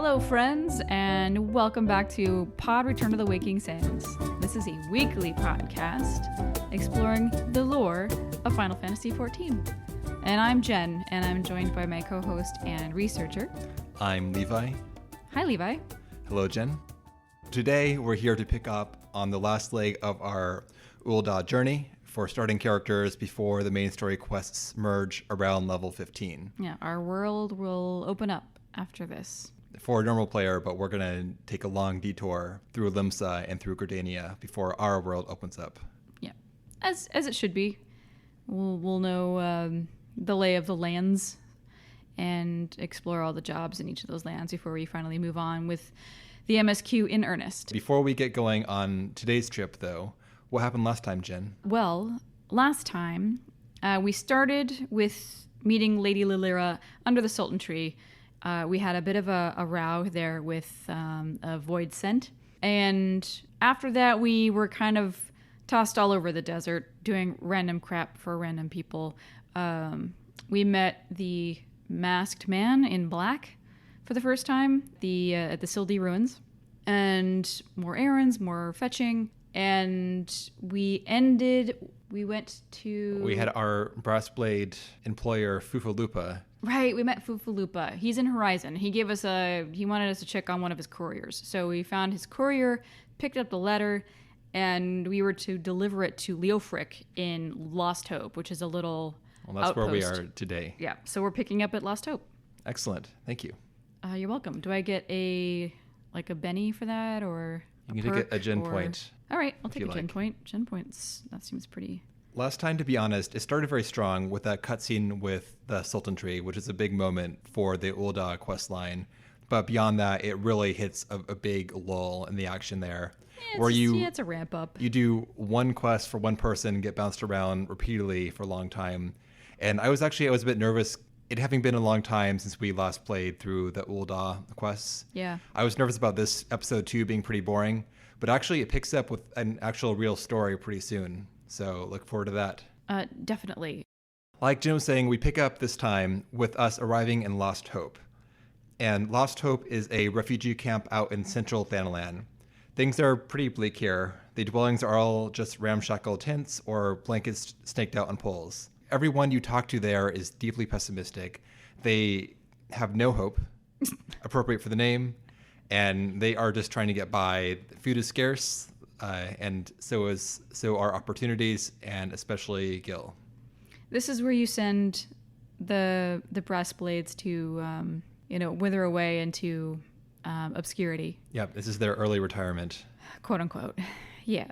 Hello, friends, and welcome back to Pod Return to the Waking Sands. This is a weekly podcast exploring the lore of Final Fantasy XIV. And I'm Jen, and I'm joined by my co-host and researcher. I'm Levi. Hi, Levi. Hello, Jen. Today, we're here to pick up on the last leg of our Ul'dah journey for starting characters before the main story quests merge around level 15. Yeah, our world will open up after this. For a normal player, but we're going to take a long detour through Limsa and through Gridania before our world opens up. Yeah, as it should be. We'll know the lay of the lands and explore all the jobs in each of those lands before we finally move on with the MSQ in earnest. Before we get going on today's trip, though, what happened last time, Jen? Well, last time we started with meeting Lady Lilira under the Sultan Tree. We had a bit of a row there with a void scent. And after that, we were kind of tossed all over the desert, doing random crap for random people. We met the masked man in black for the first time at the Sildi ruins. And more errands, more fetching. And we had our Brassblade employer, Fufalupa. Right, we met Fufalupa. He's in Horizon. He wanted us to check on one of his couriers. So we found his courier, picked up the letter, and we were to deliver it to Leofric in Lost Hope, which is a little outpost. Where we are today. Yeah, so we're picking up at Lost Hope. Excellent. Thank you. You're welcome. Do I get a Benny for that, or you can take a Gen point? All right, I'll take a Gen point. Gen points, that seems pretty... Last time, to be honest, it started very strong with that cutscene with the Sultan Tree, which is a big moment for the Ul'dah Questline. But beyond that, it really hits a big lull in the action there. It's a ramp up. You do one quest for one person, get bounced around repeatedly for a long time. And I was a bit nervous, it having been a long time since we last played through the Ul'dah quests. Yeah. I was nervous about this episode 2 being pretty boring, but actually it picks up with an actual real story pretty soon. So look forward to that. Definitely. Like Jim was saying, we pick up this time with us arriving in Lost Hope. And Lost Hope is a refugee camp out in central Thanalan. Things are pretty bleak here. The dwellings are all just ramshackle tents or blankets snaked out on poles. Everyone you talk to there is deeply pessimistic. They have no hope, appropriate for the name, and they are just trying to get by. Food is scarce. And so are opportunities, and especially Gil. This is where you send the brass blades to wither away into obscurity. Yeah, this is their early retirement, quote unquote. Yeah.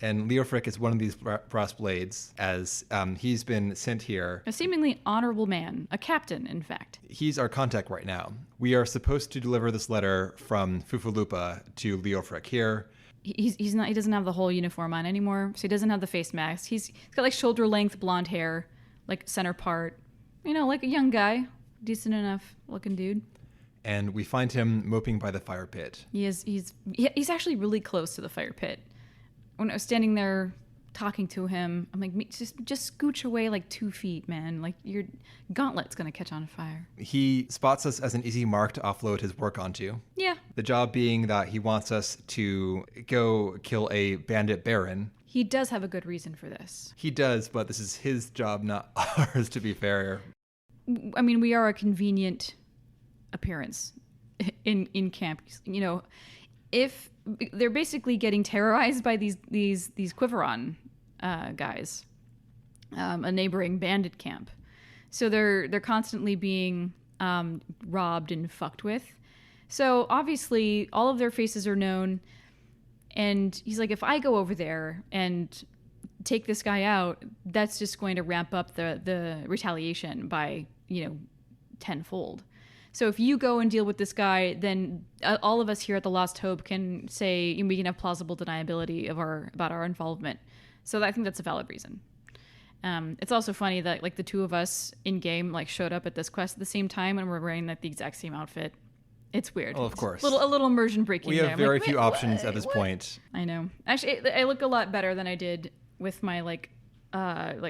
And Leofric is one of these brass blades, as he's been sent here. A seemingly honorable man, a captain, in fact. He's our contact right now. We are supposed to deliver this letter from Fufalupa to Leofric here. He doesn't have the whole uniform on anymore, so he doesn't have the face mask. He's got like shoulder length blonde hair, like center part, like a young guy, decent enough looking dude. And we find him moping by the fire pit. He's actually really close to the fire pit. When I was standing there talking to him, I'm like, just scooch away like 2 feet, man. Like your gauntlet's gonna catch on fire. He spots us as an easy mark to offload his work onto. Yeah. The job being that he wants us to go kill a bandit baron. He does have a good reason for this. He does, but this is his job, not ours, to be fair. I mean, we are a convenient appearance in camp. If they're basically getting terrorized by these Quiveron guys, a neighboring bandit camp. So they're constantly being robbed and fucked with. So obviously all of their faces are known. And he's like, if I go over there and take this guy out, that's just going to ramp up the retaliation by, tenfold. So if you go and deal with this guy, then all of us here at the Lost Hope can say, we can have plausible deniability about our involvement. So I think that's a valid reason. It's also funny that the two of us in game showed up at this quest at the same time and we're wearing the exact same outfit. It's weird. Oh, of course. A little immersion breaking. We have very few options at this point. I know. Actually, I look a lot better than I did with my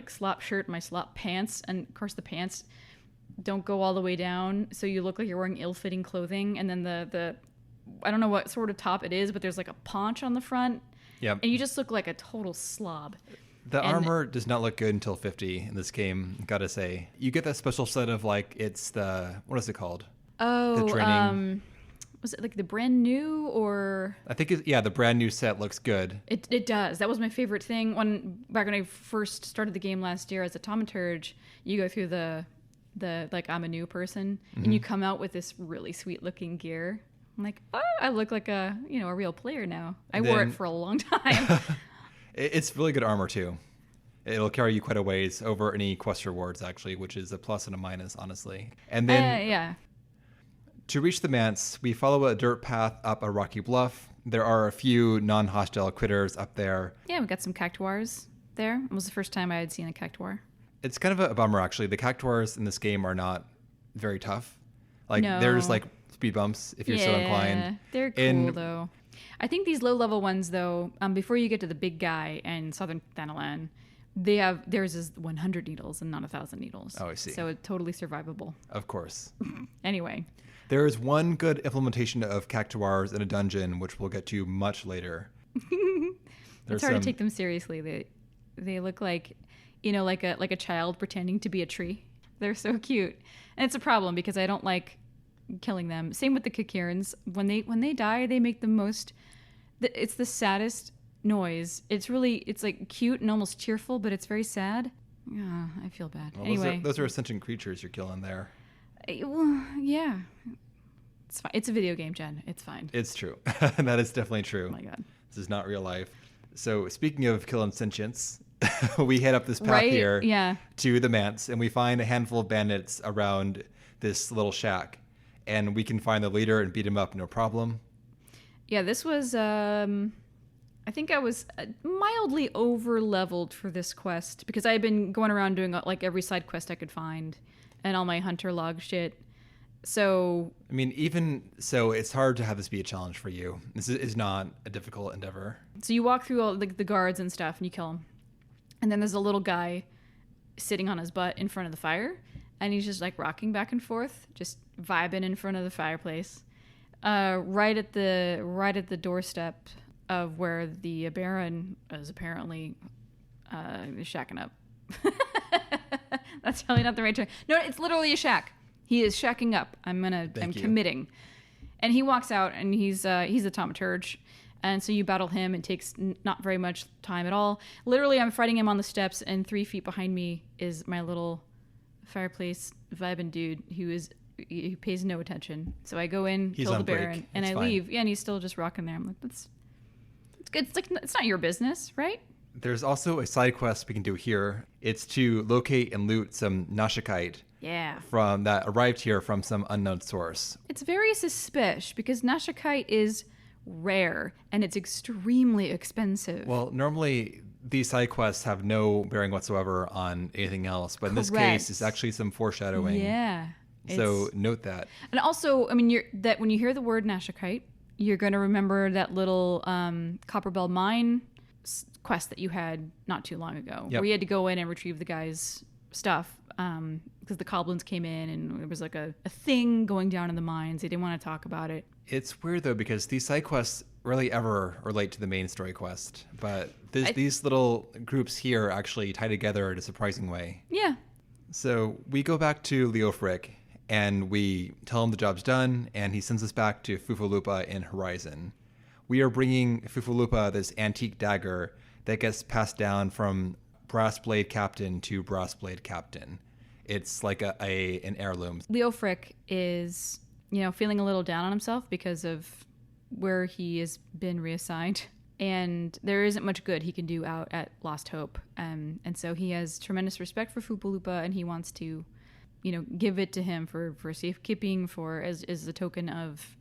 slop shirt, my slop pants, and of course the pants don't go all the way down, so you look like you're wearing ill-fitting clothing, and then the I don't know what sort of top it is, but there's like a paunch on the front. Yep. And you just look like a total slob. The armor does not look good until 50 in this game, gotta say. You get that special set of, like, it's the, what is it called? Oh, the training. Was it like the brand new or? I think, the brand new set looks good. It does. That was my favorite thing. Back when I first started the game last year as a thaumaturge, you go through the like, I'm a new person, and you come out with this really sweet looking gear. I'm like, oh, I look like a real player now. I wore it for a long time. It's really good armor too. It'll carry you quite a ways over any quest rewards, actually, which is a plus and a minus, honestly. And then to reach the manse, we follow a dirt path up a rocky bluff. There are a few non-hostile critters up there. Yeah, we got some cactuars there. It was the first time I had seen a cactuar. It's kind of a bummer, actually. The cactuars in this game are not very tough. Like, they're just like speed bumps if you're so inclined. They're cool, though. I think these low-level ones, though, before you get to the big guy in Southern Thanalan, theirs is 100 needles and not 1,000 needles. Oh, I see. So it's totally survivable. Of course. Anyway. There is one good implementation of cactuars in a dungeon, which we'll get to much later. It's hard to take them seriously. They look like, like a child pretending to be a tree. They're so cute. And it's a problem because I don't like killing them. Same with the Kakirans. When they die, they make the most. It's the saddest noise. It's like cute and almost cheerful, but it's very sad. Oh, I feel bad. Well, anyway, those are sentient creatures you're killing there. Well, yeah, it's fine. It's a video game, Jen. It's fine. It's true. That is definitely true. Oh my god, this is not real life. So speaking of killing sentients, we head up this path here to the manse, and we find a handful of bandits around this little shack. And we can find the leader and beat him up, no problem. Yeah, this was, I think I was mildly over-leveled for this quest because I had been going around doing like every side quest I could find and all my hunter log shit. So... I mean, even so, it's hard to have this be a challenge for you. This is not a difficult endeavor. So you walk through all the guards and stuff and you kill them. And then there's a little guy sitting on his butt in front of the fire. And he's just like rocking back and forth, just vibing in front of the fireplace, right at the doorstep of where the Baron is apparently shacking up. That's probably not the right term. No, it's literally a shack. He is shacking up. I'm committing. And he walks out, and he's a thaumaturge, and so you battle him. It takes not very much time at all. Literally, I'm fighting him on the steps, and 3 feet behind me is my little fireplace vibing dude who pays no attention. So I go in, kill the Baron, and I leave. Yeah, and he's still just rocking there. I'm like, it's good. It's like, it's not your business, right? There's also a side quest we can do here. It's to locate and loot some Nashikite. Yeah. From that arrived here from some unknown source. It's very suspicious because Nashikite is rare and it's extremely expensive. Well, normally these side quests have no bearing whatsoever on anything else, but in this case, it's actually some foreshadowing. Yeah. So note that. And also, I mean, when you hear the word Nashikite, you're going to remember that little Copperbell mine quest that you had not too long ago, where you had to go in and retrieve the guy's stuff because the goblins came in and there was like a thing going down in the mines. They didn't want to talk about it. It's weird, though, because these side quests rarely ever relate to the main story quest, but these little groups here actually tie together in a surprising way. Yeah. So we go back to Leofric, and we tell him the job's done, and he sends us back to Fufulupa in Horizon. We are bringing Fufulupa this antique dagger that gets passed down from brass blade captain to brass blade captain. It's like an heirloom. Leofric is, feeling a little down on himself because of where he has been reassigned. And there isn't much good he can do out at Lost Hope. And so he has tremendous respect for Fufulupa, and he wants to, give it to him for safekeeping, as a token of,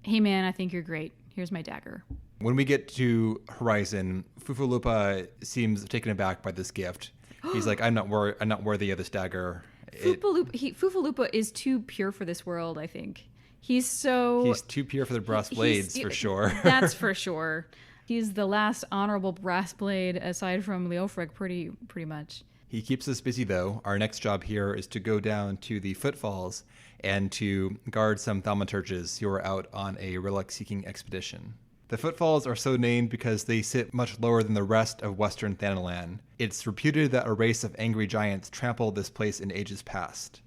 hey man, I think you're great. Here's my dagger. When we get to Horizon, Fufulupa seems taken aback by this gift. He's like, I'm not worthy of this dagger. Fufulupa is too pure for this world, I think. He's too pure for the brass blades, for sure. That's for sure. He's the last honorable brass blade aside from Leofric, pretty much. He keeps us busy, though. Our next job here is to go down to the footfalls and to guard some thaumaturges who are out on a relic-seeking expedition. The footfalls are so named because they sit much lower than the rest of western Thanalan. It's reputed that a race of angry giants trampled this place in ages past.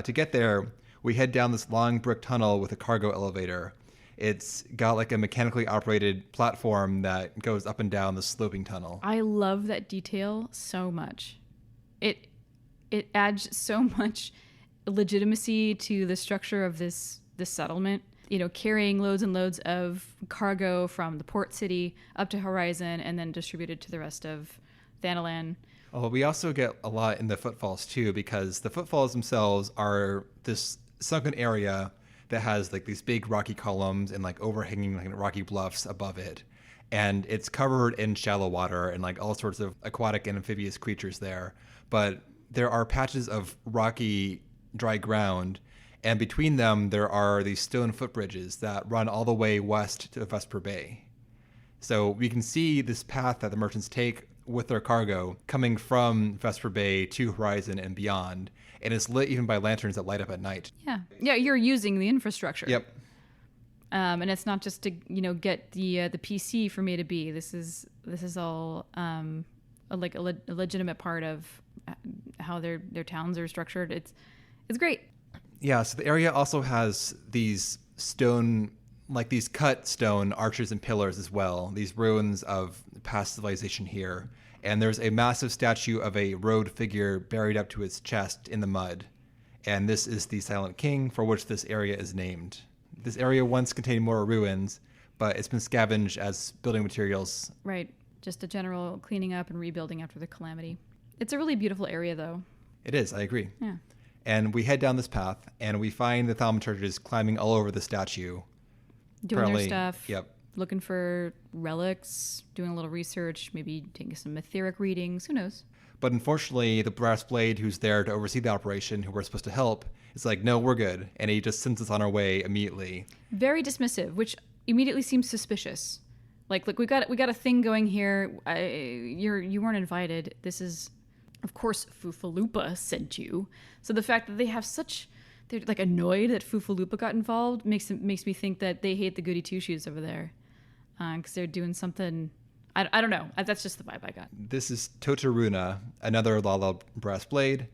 To get there, we head down this long brick tunnel with a cargo elevator. It's got like a mechanically operated platform that goes up and down the sloping tunnel. I love that detail so much. It adds so much legitimacy to the structure of this settlement. You know, carrying loads and loads of cargo from the port city up to Horizon and then distributed to the rest of Thanalan. Oh, we also get a lot in the footfalls too, because the footfalls themselves are this sunken area that has like these big rocky columns and like overhanging like rocky bluffs above it. And it's covered in shallow water and like all sorts of aquatic and amphibious creatures there. But there are patches of rocky, dry ground, and between them there are these stone footbridges that run all the way west to Vesper Bay. So we can see this path that the merchants take with their cargo coming from Vesper Bay to Horizon and beyond, and it's lit even by lanterns that light up at night. Yeah, you're using the infrastructure. Yep. And it's not just to get the PC from A to B. This is all a legitimate part of how their towns are structured. It's great. Yeah. So the area also has these stone, like these cut stone arches and pillars as well. These ruins of past civilization here, and there's a massive statue of a robed figure buried up to its chest in the mud. And this is the Silent King, for which this area is named. This area once contained more ruins, but it's been scavenged as building materials. Right. Just a general cleaning up and rebuilding after the calamity. It's a really beautiful area, though. It is, I agree. Yeah. And we head down this path, and we find the thaumaturges climbing all over the statue. Doing their stuff. Yep. Looking for relics, doing a little research, maybe taking some etheric readings. Who knows? But unfortunately, the brass blade who's there to oversee the operation, who we're supposed to help, is like, no, we're good. And he just sends us on our way immediately. Very dismissive, which immediately seems suspicious. Like, look, we got a thing going here. You weren't invited. This is, of course, Fufalupa sent you. So the fact that they're like annoyed that Fufalupa got involved makes me think that they hate the goody two shoes over there, because they're doing something. I don't know. That's just the vibe I got. This is Totaruna, another Lala brass blade.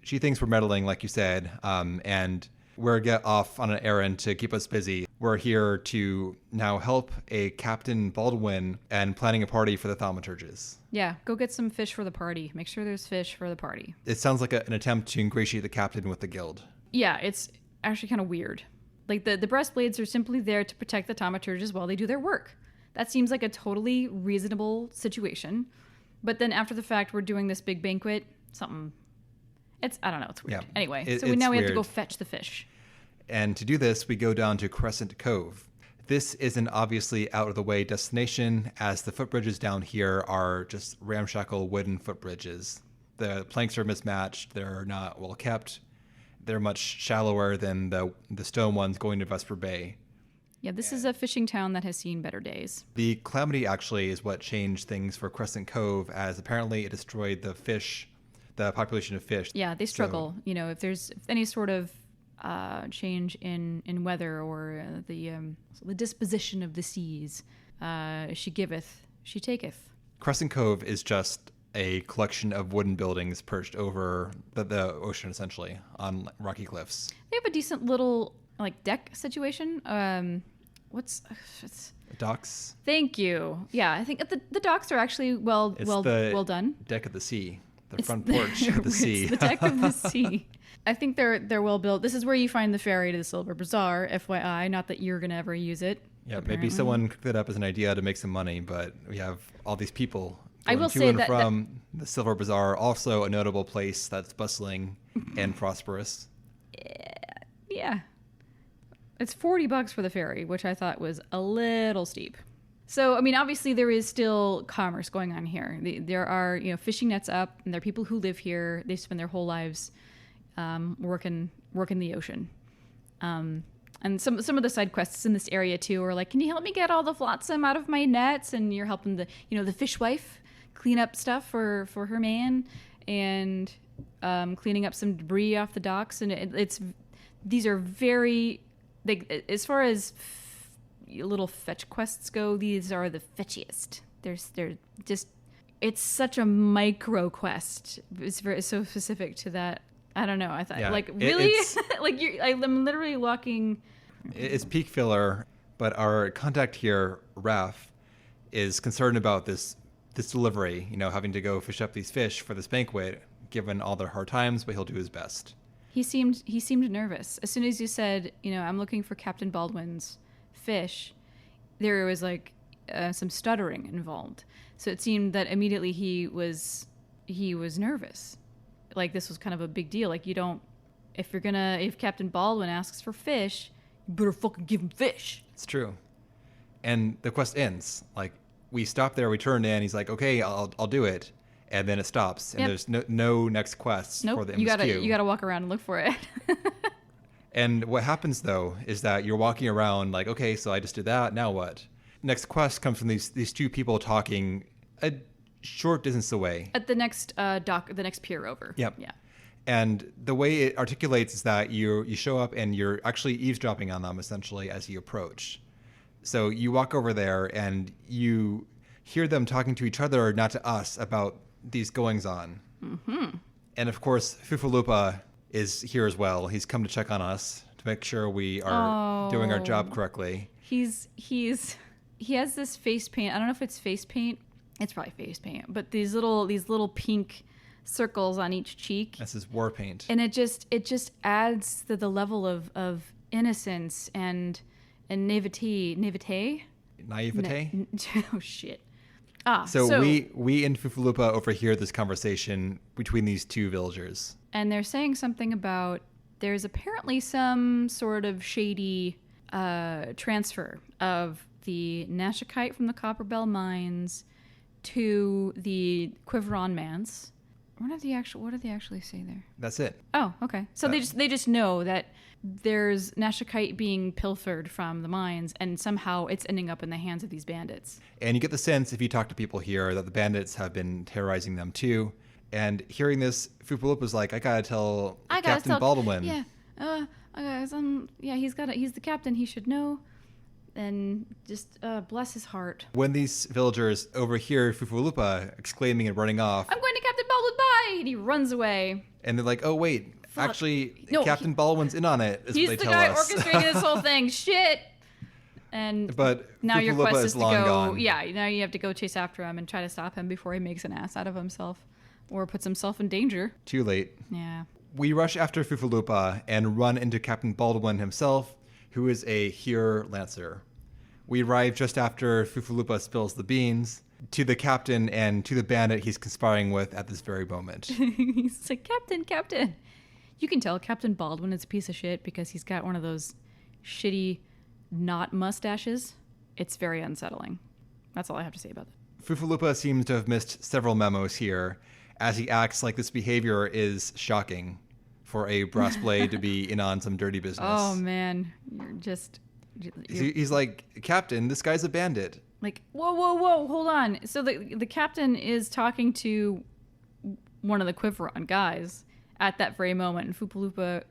She thinks we're meddling, like you said, and we're get off on an errand to keep us busy. We're here to now help a Captain Baldwin and planning a party for the thaumaturges. Yeah, go get some fish for the party. Make sure there's fish for the party. It sounds like an attempt to ingratiate the captain with the guild. Yeah, it's actually kind of weird. Like the breastblades are simply there to protect the thaumaturges while they do their work. That seems like a totally reasonable situation. But then after the fact, we're doing this big banquet. I don't know, it's weird. Yeah, anyway, we have to go fetch the fish. And to do this, we go down to Crescent Cove. This is an obviously out-of-the-way destination, as the footbridges down here are just ramshackle wooden footbridges. The planks are mismatched. They're not well kept. They're much shallower than the stone ones going to Vesper Bay. Yeah, this is a fishing town that has seen better days. The calamity actually is what changed things for Crescent Cove, as apparently it destroyed the population of fish. Yeah, they struggle. So, if there's any sort of change in weather or the disposition of the seas, she giveth, she taketh. Crescent Cove is just a collection of wooden buildings perched over the ocean, essentially, on rocky cliffs. They have a decent little deck situation. Docks? Thank you. Yeah, I think the docks are actually well done. Deck of the sea. The front porch of the sea. It's the deck of the sea. I think they're well built. This is where you find the ferry to the Silver Bazaar, FYI. Not that you're going to ever use it. Yeah, apparently. Maybe someone cooked it up as an idea to make some money, but we have all these people I will to say and that from the Silver Bazaar, also a notable place that's bustling and prosperous. Yeah. It's $40 for the ferry, which I thought was a little steep. So, I mean, obviously there is still commerce going on here. There are, fishing nets up, and there are people who live here. They spend their whole lives working the ocean. And some of the side quests in this area too are like, can you help me get all the flotsam out of my nets? And you're helping the fishwife clean up stuff for her man. and cleaning up some debris off the docks. And these are very, as far as little fetch quests go, these are the fetchiest. They're just, it's such a micro quest. It's so specific to that. I don't know. I thought really I'm literally walking. It's peak filler, but our contact here, Raf, is concerned about this delivery. Having to go fish up these fish for this banquet, given all their hard times, but he'll do his best. He seemed nervous as soon as you said, I'm looking for Captain Baldwin's fish. There was some stuttering involved, so it seemed that immediately he was nervous. Like this was kind of a big deal. Like if Captain Baldwin asks for fish, you better fucking give him fish. It's true. And the quest ends. Like we stop there, we turn in. He's like, okay, I'll do it, and then it stops. And there's no next quests for the MSQ. You gotta walk around and look for it. And what happens though is that you're walking around like, okay, so I just did that. Now what? Next quest comes from these two people talking a short distance away at the next dock, the next pier over. Yep. Yeah. And the way it articulates is that you show up and you're actually eavesdropping on them essentially as you approach. So you walk over there and you hear them talking to each other, not to us, about these goings on. Mm-hmm. And of course, Fufulupa is here as well. He's come to check on us to make sure we are doing our job correctly. He has this face paint. I don't know if it's face paint. It's probably face paint, but these little pink circles on each cheek. That's his war paint. And it just adds to the level of innocence and naivete. Oh shit. So we and Fufulupa overhear this conversation between these two villagers. And they're saying something about there's apparently some sort of shady transfer of the Nashikite from the Copperbell mines to the Quiveron Manse. What do they actually say there? That's it. Oh, okay. So they just know that there's Nashikite being pilfered from the mines, and somehow it's ending up in the hands of these bandits. And you get the sense, if you talk to people here, that the bandits have been terrorizing them too. And hearing this, Fufulupa's like, I gotta tell Captain Baldwin. Yeah. He's the captain. He should know. And just bless his heart. When these villagers overhear Fufulupa exclaiming and running off, I'm going to Captain Baldwin, bye! And he runs away. And they're like, oh, wait. Fuck. Actually, Captain Baldwin's in on it, is what they tell us. He's the guy orchestrating this whole thing. Shit! But now your quest is to go... Gone. Yeah, now you have to go chase after him and try to stop him before he makes an ass out of himself. Or puts himself in danger. Too late. Yeah. We rush after Fufulupa and run into Captain Baldwin himself, who is a Here Lancer. We arrive just after Fufulupa spills the beans to the captain and to the bandit he's conspiring with at this very moment. He's like, Captain. You can tell Captain Baldwin is a piece of shit because he's got one of those shitty knot mustaches. It's very unsettling. That's all I have to say about that. Fufulupa seems to have missed several memos here, as he acts like this behavior is shocking for a brass blade to be in on some dirty business. Oh, man. He's like, Captain, this guy's a bandit. Like, whoa, hold on. So the captain is talking to one of the Quiveron guys at that very moment, and Fufulupa,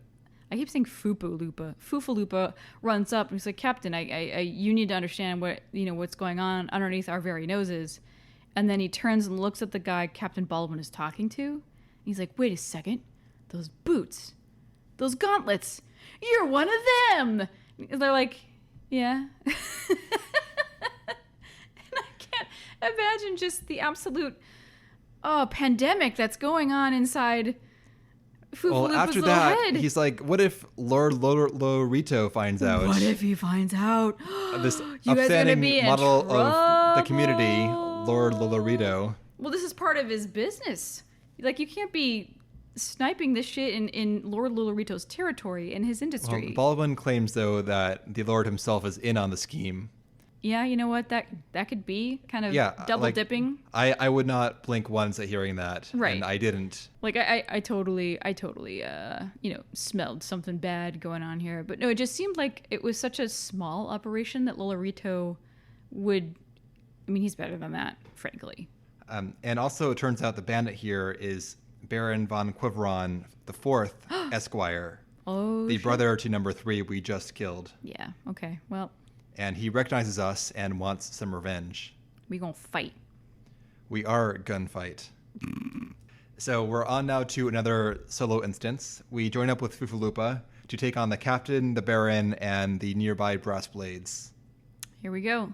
I keep saying Fufulupa runs up and he's like, Captain, I you need to understand what's going on underneath our very noses. And then he turns and looks at the guy Captain Baldwin is talking to. And he's like, wait a second, those boots, those gauntlets, you're one of them. And they're like, yeah. And I can't imagine just the absolute pandemic that's going on inside Fufulupa's little head. He's like, what if Lord Lorito finds out? What if he finds out? This you guys are gonna be model in trouble. Of the community, Lord Lorito. Well, this is part of his business. Like, you can't be sniping this shit in Lord Lolorito's territory, in his industry. Well, Baldwin claims, though, that the Lord himself is in on the scheme. Yeah, you know what? That could be kind of double dipping. I would not blink once at hearing that. Right. And I didn't. Like, I totally smelled something bad going on here. But no, it just seemed like it was such a small operation that Lolorito would... I mean, he's better than that, frankly. And also, it turns out the bandit here is Baron von Quiveron IV, Esquire, Oh, the shit. brother to number 3 we just killed. Yeah, okay. Well, And he recognizes us and wants some revenge. we gonna fight. We are gunfight. So we're on now to another solo instance. We join up with Fufulupa to take on the captain, the baron, and the nearby brass blades. Here we go.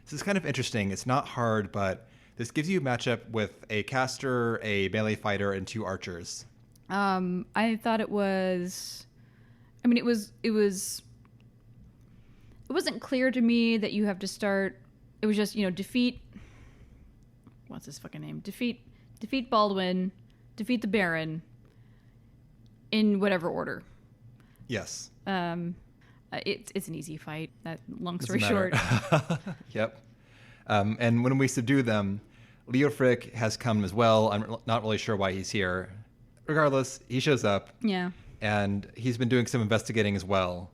This is kind of interesting. It's not hard, but this gives you a matchup with a caster, a melee fighter, and 2 archers. I thought it was. I mean, it wasn't clear to me that you have to start. It was just, defeat. What's his fucking name? Defeat Baldwin, defeat the Baron. In whatever order. Yes. It's an easy fight. That long Doesn't story matter. short. Yep. And when we subdue them, Leofric has come as well. I'm not really sure why he's here. Regardless, he shows up. Yeah. And he's been doing some investigating as well.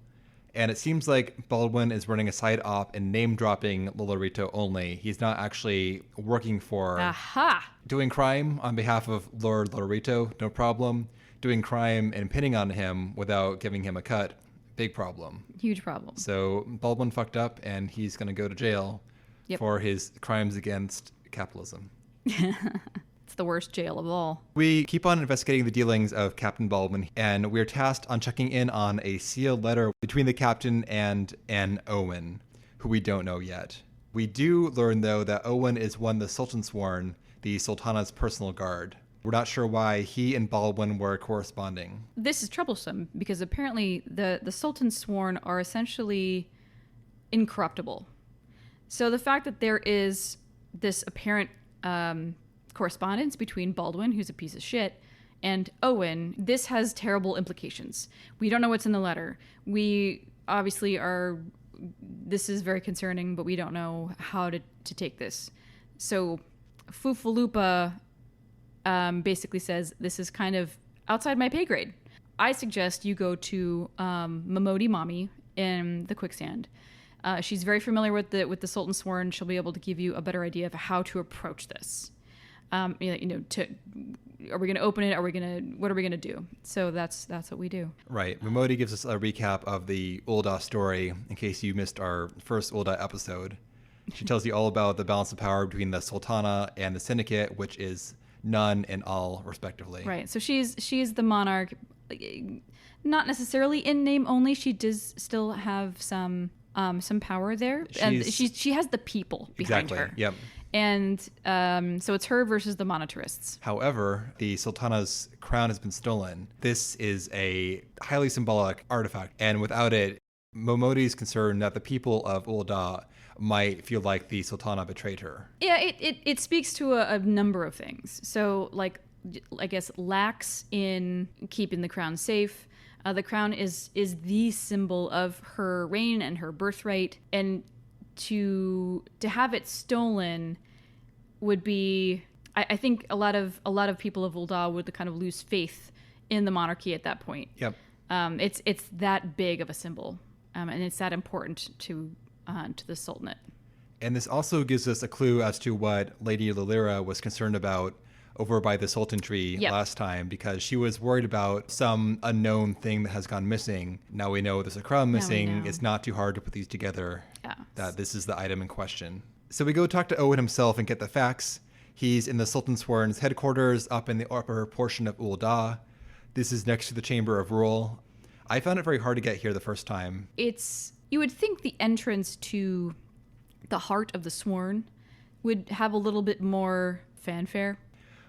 And it seems like Baldwin is running a side op and name-dropping Lolorito only. He's not actually working for... Aha! Doing crime on behalf of Lord Lolorito, no problem. Doing crime and pinning on him without giving him a cut, big problem. Huge problem. So Baldwin fucked up, and he's going to go to jail for his crimes against capitalism. It's the worst jail of all. We keep on investigating the dealings of Captain Baldwin, and we're tasked on checking in on a sealed letter between the captain and an Owen, who we don't know yet. We do learn, though, that Owen is one of the Sultansworn, the Sultana's personal guard. We're not sure why he and Baldwin were corresponding. This is troublesome because apparently the Sultansworn are essentially incorruptible. So the fact that there is this apparent correspondence between Baldwin, who's a piece of shit, and Owen, this has terrible implications. We don't know what's in the letter. We obviously this is very concerning, but we don't know how to take this. So Fufulupa basically says, this is kind of outside my pay grade. I suggest you go to Momodi Mommy in the quicksand. She's very familiar with the Sultansworn. She'll be able to give you a better idea of how to approach this. Are we going to open it? What are we going to do? So that's what we do. Right. Momodi gives us a recap of the Ul'dah story in case you missed our first Ul'dah episode. She tells you all about the balance of power between the Sultana and the Syndicate, which is none and all, respectively. Right. So she's the monarch, not necessarily in name only. She does still have some power there, and she has the people behind her. Yep. And so it's her versus the monetarists. However, the Sultana's crown has been stolen. This is a highly symbolic artifact, and without it, Momodi's concerned that the people of Ul'dah might feel like the Sultana betrayed her. Yeah, it speaks to a number of things. So, like, I guess, lacks in keeping the crown safe. The crown is the symbol of her reign and her birthright, and to have it stolen would be, I think a lot of people of Ul'dah would kind of lose faith in the monarchy at that point. Yep. It's that big of a symbol, and it's that important to the Sultanate. And this also gives us a clue as to what Lady Lilira was concerned about over by the Sultan tree last time, because she was worried about some unknown thing that has gone missing. Now we know there's a crown missing. It's not too hard to put these together, that this is the item in question. So we go talk to Owen himself and get the facts. He's in the Sultansworn's headquarters up in the upper portion of Ul'dah. This is next to the Chamber of Rule. I found it very hard to get here the first time. You would think the entrance to the heart of the Sworn would have a little bit more fanfare.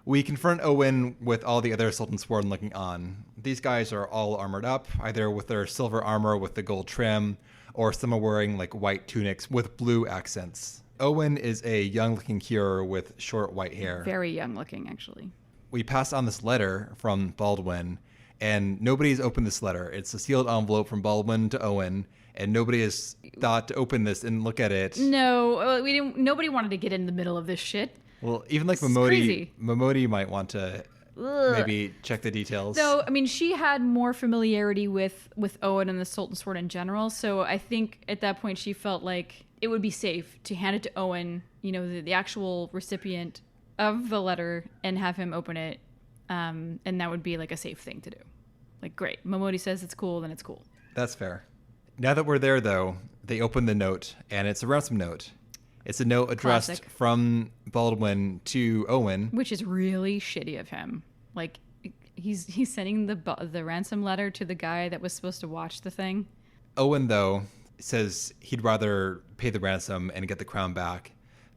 We confront Owen with all the other Sultansworn looking on. These guys are all armored up, either with their silver armor with the gold trim, or some are wearing like white tunics with blue accents. Owen is a young-looking Cure with short white hair. Very young-looking, actually. We pass on this letter from Baldwin, and nobody's opened this letter. It's a sealed envelope from Baldwin to Owen, and nobody has thought to open this and look at it. No, we didn't. Nobody wanted to get in the middle of this shit. Well, even like Momodi might want to maybe check the details. So, I mean, she had more familiarity with Owen and the Sultansworn in general. So I think at that point she felt like it would be safe to hand it to Owen, the actual recipient of the letter, and have him open it And that would be like a safe thing to do. Like, great. Momodi says it's cool, then it's cool. That's fair. Now that we're there, though, they open the note, and it's a ransom note. It's a note addressed Classic. from Baldwin to Owen. Which is really shitty of him. Like, he's sending the ransom letter to the guy that was supposed to watch the thing. Owen, though, says he'd rather pay the ransom and get the crown back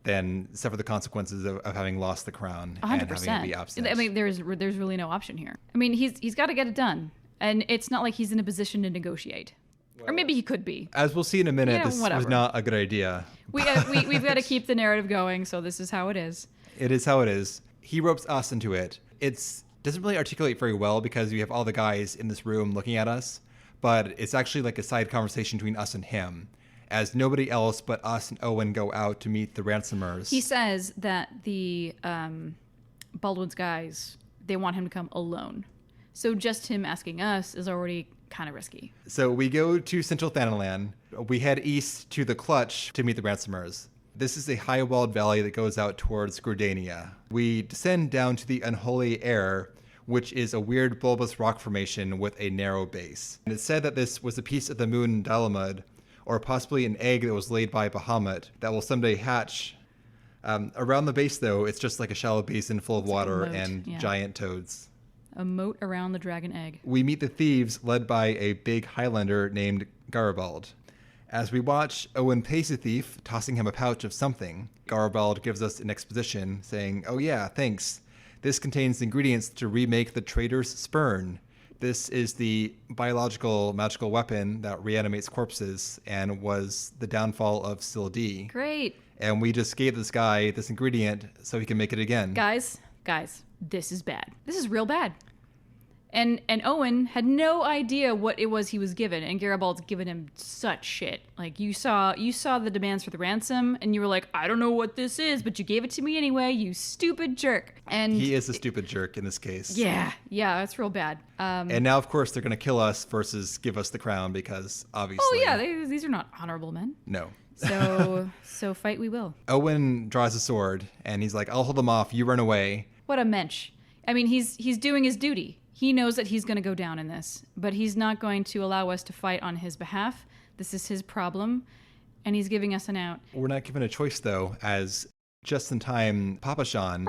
than suffer the consequences of having lost the crown 100%. and having it be absent. I mean, there's really no option here. I mean, he's got to get it done. And it's not like he's in a position to negotiate. Or maybe he could be. As we'll see in a minute, this whatever. was not a good idea. We've got to keep the narrative going, so this is how it is. It is how it is. He ropes us into it. It doesn't really articulate very well because we have all the guys in this room looking at us, but it's actually like a side conversation between us and him, as nobody else but us and Owen go out to meet the ransomers. He says that the Baldwin's guys, they want him to come alone. So just him asking us is already kind of risky. So we go to Central Thanalan. We head east to the Clutch to meet the ransomers. This is a high-walled valley that goes out towards Gordania. We descend down to the Unholy Air, which is a weird bulbous rock formation with a narrow base. And it's said that this was a piece of the moon Dalamud, or possibly an egg that was laid by Bahamut that will someday hatch. Around the base, though, it's just like a shallow basin full of water moat, and giant toads. A moat around the dragon egg. We meet the thieves led by a big Highlander named Garibald. As we watch, Owen pays the thief, tossing him a pouch of something. Garibald gives us an exposition, saying, "Oh yeah, thanks. This contains ingredients to remake the traitor's spurn. This is the biological magical weapon that reanimates corpses and was the downfall of Sildee. Great. And we just gave this guy this ingredient so he can make it again." Guys, this is bad. This is real bad. And Owen had no idea what it was he was given, and Garibald's given him such shit. Like, you saw the demands for the ransom, and you were like, I don't know what this is, but you gave it to me anyway, you stupid jerk. And He is a stupid jerk in this case. Yeah, that's real bad. And now, of course, they're going to kill us versus give us the crown because, obviously... Oh, yeah, these are not honorable men. No. So fight we will. Owen draws a sword, and he's like, I'll hold them off, you run away. What a mensch. I mean, he's doing his duty. He knows that he's going to go down in this, but he's not going to allow us to fight on his behalf. This is his problem, and he's giving us an out. We're not given a choice, though, as just in time, Papa Shan,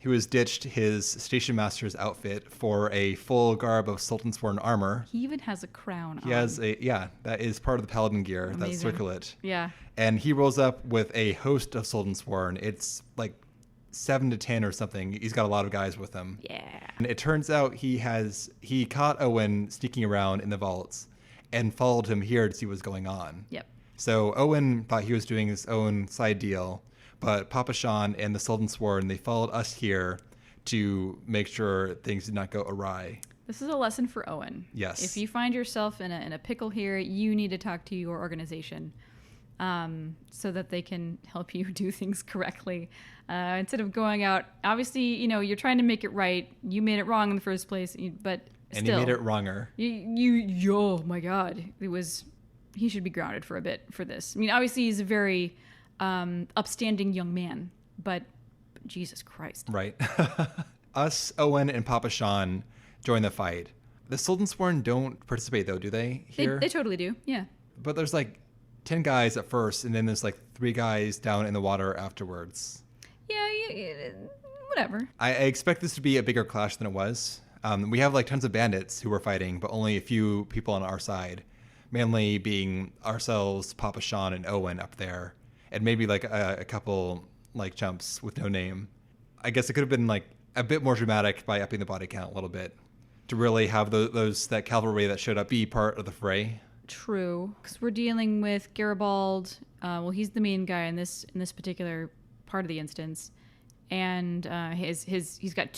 who has ditched his station master's outfit for a full garb of Sultan-sworn armor. He even has a crown on. He has that is part of the paladin gear, Amazing. that circlet. Yeah. And he rolls up with a host of Sultan-sworn. It's like 7 to 10 or something. He's got a lot of guys with him. Yeah. And it turns out he caught Owen sneaking around in the vaults and followed him here to see what's going on. Yep. So Owen thought he was doing his own side deal, but Papa Shan and the Sultan-sworn, they followed us here to make sure things did not go awry. This is a lesson for Owen. Yes. If you find yourself in a pickle here, you need to talk to your organization so that they can help you do things correctly. Instead of going out, obviously, you're trying to make it right. You made it wrong in the first place, but And still, you made it wronger. Oh my God. He should be grounded for a bit for this. I mean, obviously he's a very upstanding young man, but Jesus Christ. Right. Us, Owen, and Papa Shan join the fight. The Sultan-sworn don't participate, though, do they? Here? They totally do, yeah. But there's like 10 guys at first, and then there's like 3 guys down in the water afterwards. Yeah, whatever. I expect this to be a bigger clash than it was. We have like tons of bandits who were fighting, but only a few people on our side. Mainly being ourselves, Papa Shan, and Owen up there. And maybe like a couple like chumps with no name. I guess it could have been like a bit more dramatic by upping the body count a little bit to really have that cavalry that showed up be part of the fray. True, because we're dealing with Garibald. Well, he's the main guy in this particular part of the instance, and he's got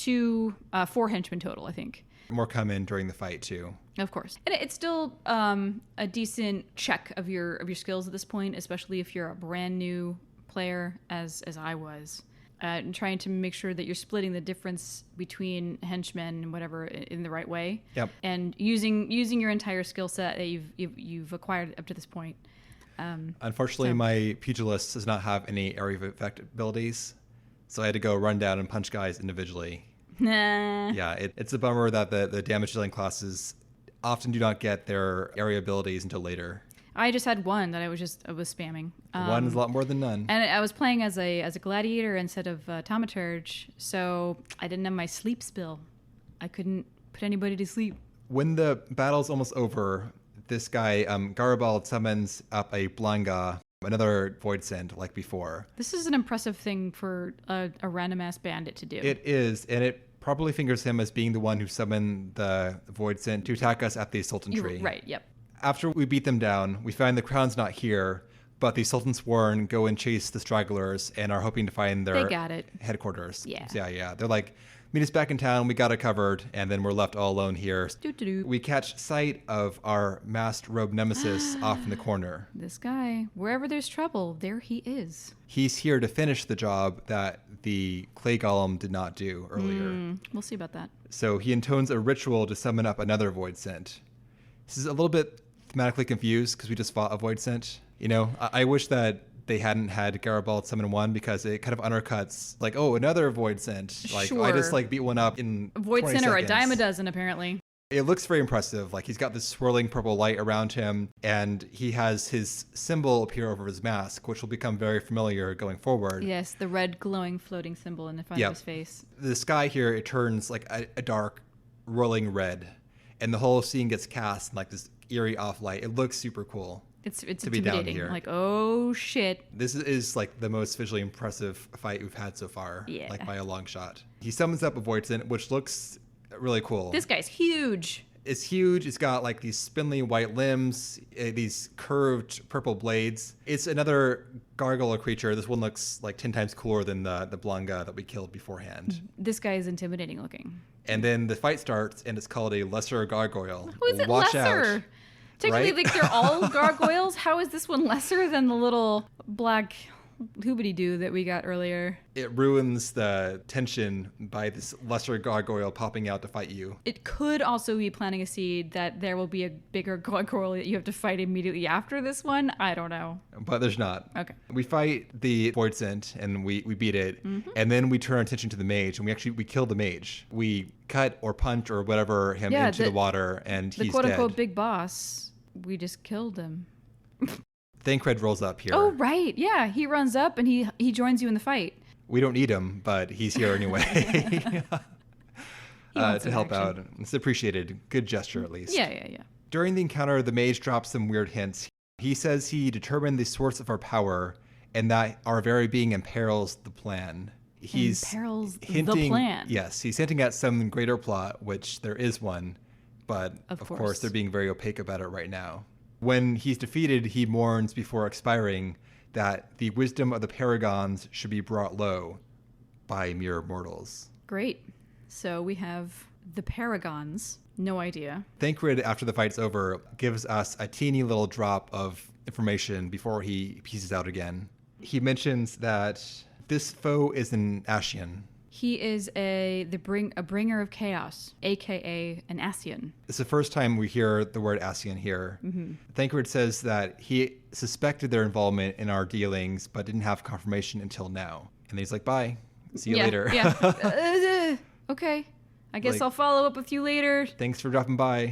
4 henchmen total, I think. More come in during the fight too. Of course, and it's still a decent check of your skills at this point, especially if you're a brand new player, as I was. And trying to make sure that you're splitting the difference between henchmen and whatever in the right way. Yep. And using your entire skill set that you've acquired up to this point. Unfortunately, my pugilist does not have any area of effect abilities, so I had to go run down and punch guys individually. Nah. Yeah, it's a bummer that the damage dealing classes often do not get their area abilities until later. I just had one that I was spamming. One is a lot more than none. And I was playing as a gladiator instead of thaumaturge, so I didn't have my sleep spell. I couldn't put anybody to sleep. When the battle's almost over, this guy, Garibald, summons up a Blanga, another void send like before. This is an impressive thing for a random ass bandit to do. It is, and it probably fingers him as being the one who summoned the void send to attack us at the Sultan tree. Right, yep. After we beat them down, we find the crown's not here, but the Sultan Sworn go and chase the stragglers and are hoping to find their headquarters. Yeah. Yeah. They're like, meet us back in town, we got it covered, and then we're left all alone here. Doo-doo-doo. We catch sight of our masked robe nemesis off in the corner. This guy, wherever there's trouble, there he is. He's here to finish the job that the clay golem did not do earlier. We'll see about that. So he intones a ritual to summon up another void scent. This is a little bit thematically confused because we just fought a void scent. You know, I wish that they hadn't had Garibald summon one because it kind of undercuts like, oh, another void scent. Like Sure. I just like beat one up in A void 20 center, a seconds. dime a dozen, apparently. It looks very impressive. Like he's got this swirling purple light around him, and he has his symbol appear over his mask, which will become very familiar going forward. Yes, the red glowing floating symbol in the front of his face. The sky here, it turns like a dark, rolling red, and the whole scene gets cast in like this eerie off light. It looks super cool. It's to be down intimidating. here. Like, oh shit. This is like the most visually impressive fight we've had so far, like by a long shot. He summons up a Voidson, which looks really cool. This guy's huge. It's huge. It's got like these spindly white limbs, these curved purple blades. It's another gargoyle creature. This one looks like 10 times cooler than the Blanga that we killed beforehand. This guy is intimidating looking. And then the fight starts, and it's called a lesser gargoyle. How is it Watch lesser? out. Technically, Right? like they're all gargoyles. How is this one lesser than the little black hoobity-doo that we got earlier? It ruins the tension by this lesser gargoyle popping out to fight you. It could also be planting a seed that there will be a bigger gargoyle that you have to fight immediately after this one. I don't know. But there's not. Okay. We fight the Voidsent and we beat it. And then we turn our attention to the mage, and we kill the mage. We cut or punch or whatever him into the water, and the he's quote-unquote dead. big boss, we just killed him. Thancred rolls up here. Oh, right. Yeah, he runs up and he joins you in the fight. We don't need him, but he's here anyway. wants To some help out. action. It's appreciated. Good gesture, at least. Yeah. During the encounter, the mage drops some weird hints. He says he determined the source of our power and that our very being imperils the plan. He's Imperils hinting, the plan. Yes, he's hinting at some greater plot, which there is one, but of course they're being very opaque about it right now. When he's defeated, he mourns before expiring that the wisdom of the paragons should be brought low by mere mortals. Great. So we have the paragons. No idea. Thancred, after the fight's over, gives us a teeny little drop of information before he pieces out again. He mentions that this foe is an Ascian. He is a bringer of chaos, aka an Ascian. It's the first time we hear the word Ascian here. Thancred says that he suspected their involvement in our dealings, but didn't have confirmation until now. And he's like, bye. See you later. Yeah. Okay. I guess Like- I'll follow up with you later, Thanks for dropping by.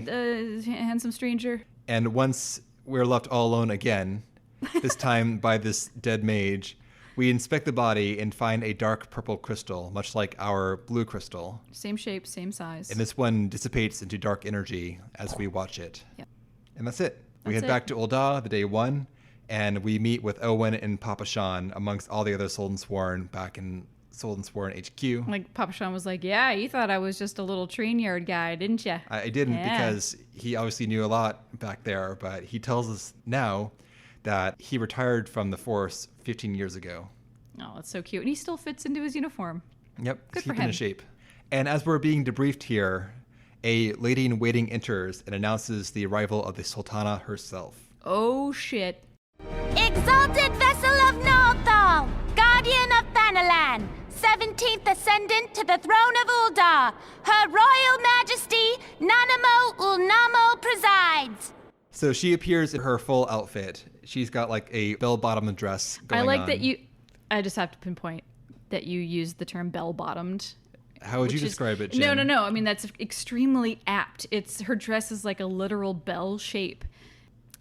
handsome stranger. And once we're left all alone again, this time by this dead mage, we inspect the body and find a dark purple crystal, much like our blue crystal. Same shape, same size. And this one dissipates into dark energy as we watch it. Yep. And that's it. We That's head back to Ul'dah, the day one, and we meet with Owen and Papa Shan amongst all the other Sultan Sworn back in Sultan Sworn HQ. Like Papa Sean was like, yeah, you thought I was just a little train yard guy, didn't you? I didn't Yeah. because he obviously knew a lot back there, but he tells us now that he retired from the force 15 years ago. Oh, that's so cute. And he still fits into his uniform. Yep, Good he's for keeping in him. shape. And as we're being debriefed here, a lady in waiting enters and announces the arrival of the Sultana herself. Oh, shit. Exalted vessel of Nalthal, guardian of Thanalan, 17th ascendant to the throne of Ul'dah, Her Royal Majesty Nanamo Ul Namo presides. So she appears in her full outfit. She's got like a bell-bottom dress going I like on. that you, I just have to pinpoint that you used the term bell-bottomed How would you describe it, Jen? No. I mean, that's extremely apt. Her dress is like a literal bell shape.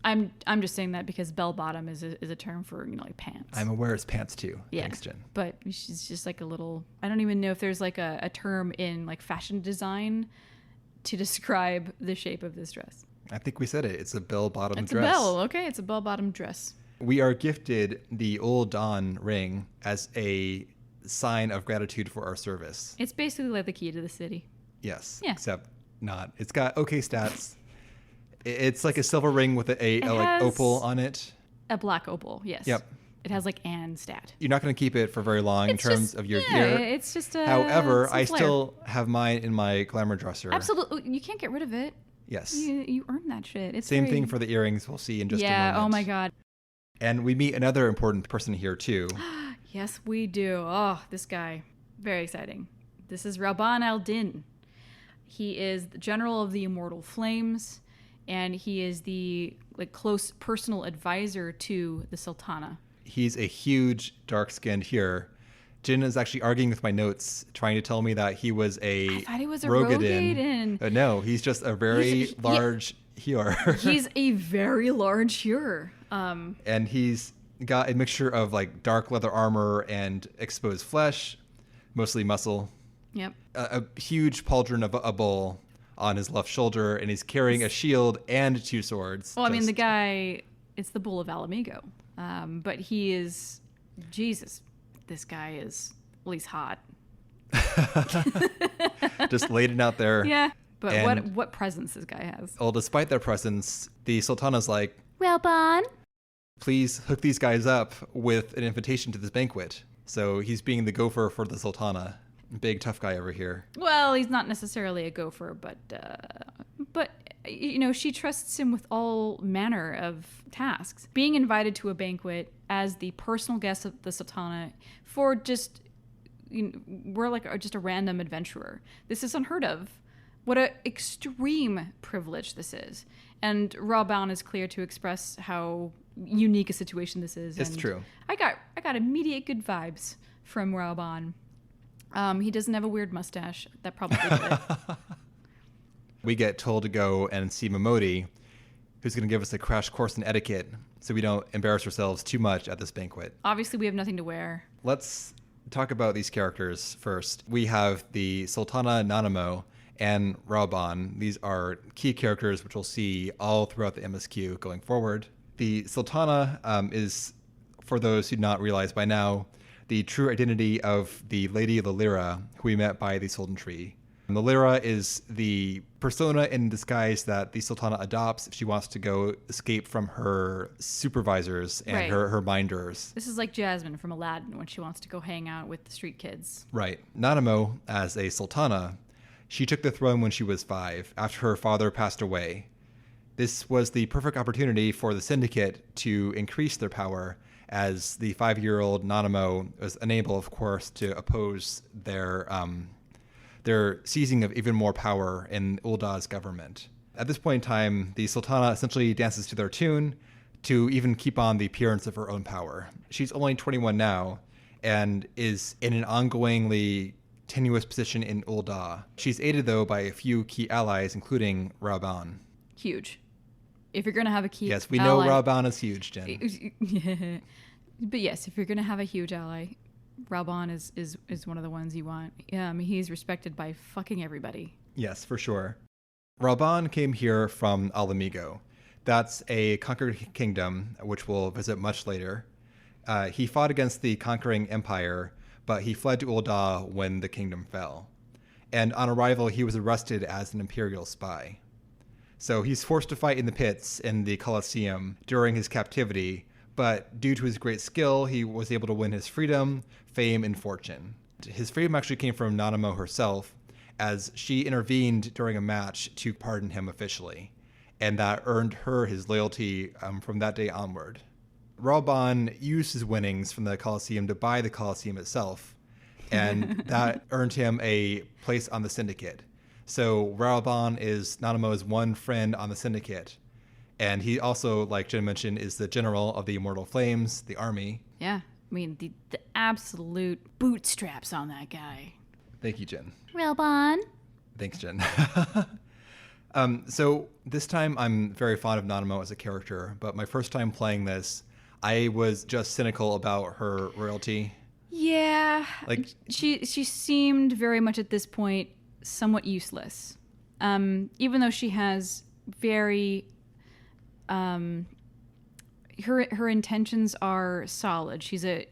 I'm just saying that because bell bottom is a term for, like pants. I'm aware it's pants too. Yeah. Thanks, Jen. But she's just like a little, I don't even know if there's like a term in like fashion design to describe the shape of this dress. I think we said it. It's a bell-bottom dress. It's a bell, okay? It's a bell-bottom dress. We are gifted the Ul'dahn ring as a sign of gratitude for our service. It's basically like the key to the city. Yes. Yeah. Except not. It's got okay stats. It's like a silver ring with a like opal on it. A black opal, yes. Yep. It has like an stat. You're not going to keep it for very long in terms of your gear. It's just a. However, I still have mine in my glamour dresser. Absolutely. You can't get rid of it. Yes. You earn that shit. It's Same thing for the earrings. We'll see in just a moment. Yeah. Oh my God. And we meet another important person here too. Yes, we do. Oh, this guy. Very exciting. This is Raubahn al-Din. He is the general of the Immortal Flames, and he is the close personal advisor to the Sultana. He's a huge dark-skinned here. Jin is actually arguing with my notes, trying to tell me that he was I thought he was a Rogadin. Rogadin. No, he's just a very large Hewer. He's a very large Hewer. And he's got a mixture of like dark leather armor and exposed flesh, mostly muscle. Yep. A huge pauldron of a bull on his left shoulder, and he's carrying a shield and two swords. Well, I mean, the guy, it's the Bull of Alamigo. But he is, Jesus, this guy is, well, he's hot. Just laid it out there. Yeah. But what presence this guy has? Well, despite their presence, the Sultana's like, Raubahn? please hook these guys up with an invitation to this banquet. So he's being the gopher for the Sultana. Big tough guy over here. Well, he's not necessarily a gopher, but you know, she trusts him with all manner of tasks. Being invited to a banquet as the personal guest of the Sultana for just, we're like just a random adventurer. This is unheard of. What an extreme privilege this is. And Raubahn is clear to express how unique a situation this is. It's and true. I got immediate good vibes from Raubahn. He doesn't have a weird mustache. That probably did it. We get told to go and see Momodi, who's going to give us a crash course in etiquette so we don't embarrass ourselves too much at this banquet. Obviously, we have nothing to wear. Let's talk about these characters first. We have the Sultana Nanamo and Raubahn. These are key characters which we'll see all throughout the MSQ going forward. The Sultana is, for those who do not realize by now, the true identity of the Lady Lilira, who we met by the Sultan Tree. And Lilira is the persona in disguise that the Sultana adopts if she wants to go escape from her supervisors and Right. her minders. This is like Jasmine from Aladdin when she wants to go hang out with the street kids. Right. Nanamo, as a Sultana, she took the throne when she was 5, after her father passed away. This was the perfect opportunity for the Syndicate to increase their power, as the 5-year-old Nanamo was unable, of course, to oppose their seizing of even more power in Ul'dah's government. At this point in time, the Sultana essentially dances to their tune to even keep on the appearance of her own power. She's only 21 now and is in an ongoingly tenuous position in Ul'dah. She's aided, though, by a few key allies, including Raubahn. Huge. If you're going to have a key Yes, we know ally, Raubahn is huge, Jen. But yes, if you're going to have a huge ally, Raubahn is one of the ones you want. He's respected by fucking everybody. Yes, for sure. Raubahn came here from Alamigo. That's a conquered kingdom, which we'll visit much later. He fought against the conquering empire, but he fled to Ul'dah when the kingdom fell. And on arrival, he was arrested as an imperial spy. So he's forced to fight in the pits in the Colosseum during his captivity, but due to his great skill, he was able to win his freedom, fame, and fortune. His freedom actually came from Nanamo herself, as she intervened during a match to pardon him officially, and that earned her his loyalty from that day onward. Raubahn used his winnings from the Colosseum to buy the Colosseum itself, and that earned him a place on the Syndicate. So Raubahn is Nanamo's one friend on the Syndicate. And he also, like Jen mentioned, is the general of the Immortal Flames, the army. Yeah. I mean, the absolute bootstraps on that guy. Thank you, Jen. Raubahn. Thanks, Jen. So this time I'm very fond of Nanamo as a character, but my first time playing this, I was just cynical about her royalty. Yeah. Like she seemed very much at this point somewhat useless. Even though she has very her intentions are solid. She's a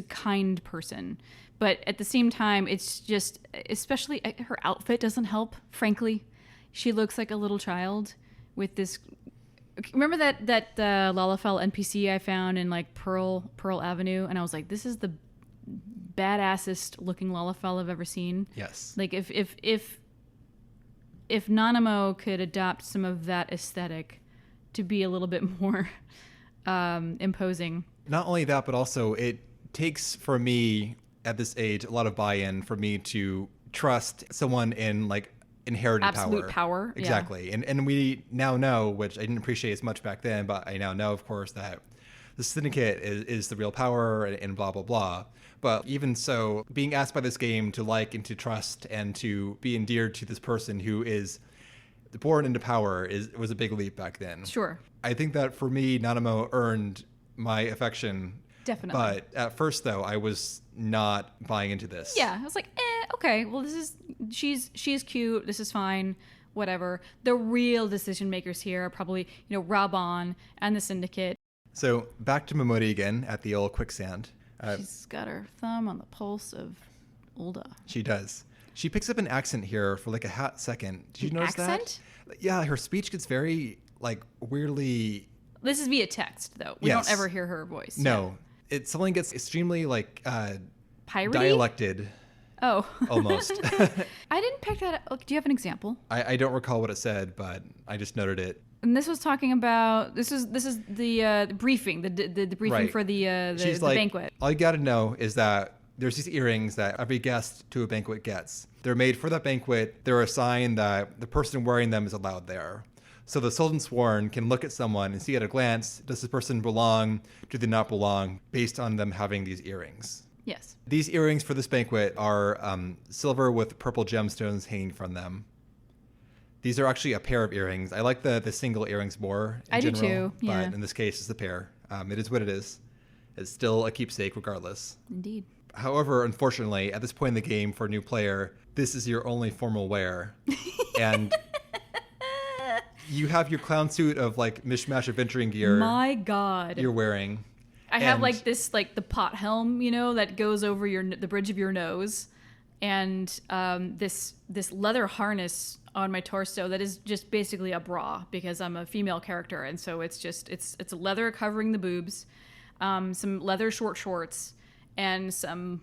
kind person. But at the same time, it's just, especially her outfit doesn't help, frankly. She looks like a little child with this. Remember that Lalafell NPC I found in like Pearl Avenue, and I was like, this is the badassest looking Lalafell I've ever seen. yes. Like if Nanamo could adopt some of that aesthetic to be a little bit more imposing. Not only that, but also it takes for me at this age a lot of buy-in for me to trust someone in like inherited Absolute power. Yeah. Exactly. And we now know, which I didn't appreciate as much back then, but I now know, of course, that the syndicate is the real power and blah, blah, blah. But even so, being asked by this game to like and to trust and to be endeared to this person who is born into power was a big leap back then. Sure. I think that for me, Nanamo earned my affection. Definitely. But at first, though, I was not buying into this. Yeah, I was like, okay, well, she's cute. This is fine. Whatever. The real decision makers here are probably, Raubahn and the syndicate. So back to Momodi again at the old quicksand. She's got her thumb on the pulse of Ul'dah. She does. She picks up an accent here for like a hot second. Did you notice accent? that? Yeah, her speech gets very like weirdly. This is via text, though. We don't ever hear her voice. No. It suddenly gets extremely like Piratey? dialected. Oh. Almost. I didn't pick that up. Do you have an example? I don't recall what it said, but I just noted it. And this was talking about this is the briefing, the briefing Right. for the She's like, banquet. All you got to know is that there's these earrings that every guest to a banquet gets. They're made for that banquet. They're a sign that the person wearing them is allowed there. So the Sultan Sworn can look at someone and see at a glance, does this person belong, do they not belong, based on them having these earrings. Yes. These earrings for this banquet are silver with purple gemstones hanging from them. These are actually a pair of earrings. I like the single earrings more in general. Do too, yeah. But in this case, it's a pair. It is what it is. It's still a keepsake regardless. Indeed. However, unfortunately, at this point in the game for a new player, this is your only formal wear. And you have your clown suit of like mishmash adventuring gear. My God. You're wearing. I have like this, like the pot helm, that goes over the bridge of your nose, and this leather harness on my torso that is just basically a bra because I'm a female character, and so it's leather covering the boobs, some leather short shorts, and some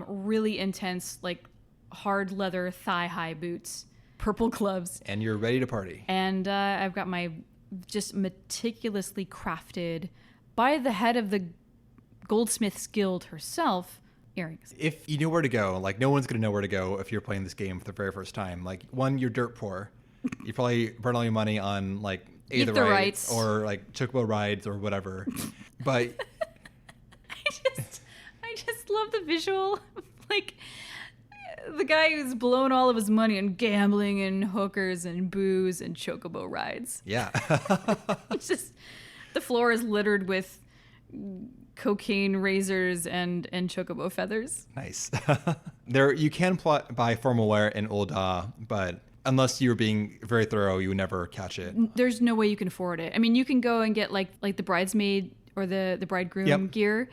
really intense like hard leather thigh high boots, purple gloves, and you're ready to party. And I've got my just meticulously crafted by the head of the Goldsmiths Guild herself, earrings. If you know where to go, like no one's going to know where to go if you're playing this game for the very first time. Like one, you're dirt poor. You probably burn all your money on like either rides or like chocobo rides or whatever. But I just love the visual. Like the guy who's blown all of his money on gambling and hookers and booze and chocobo rides. Yeah. It's just the floor is littered with cocaine razors and chocobo feathers. Nice. There, you can buy formal wear in Ul'dah, but unless you're being very thorough, you would never catch it. There's no way you can afford it. I mean, you can go and get like the bridesmaid or the bridegroom gear,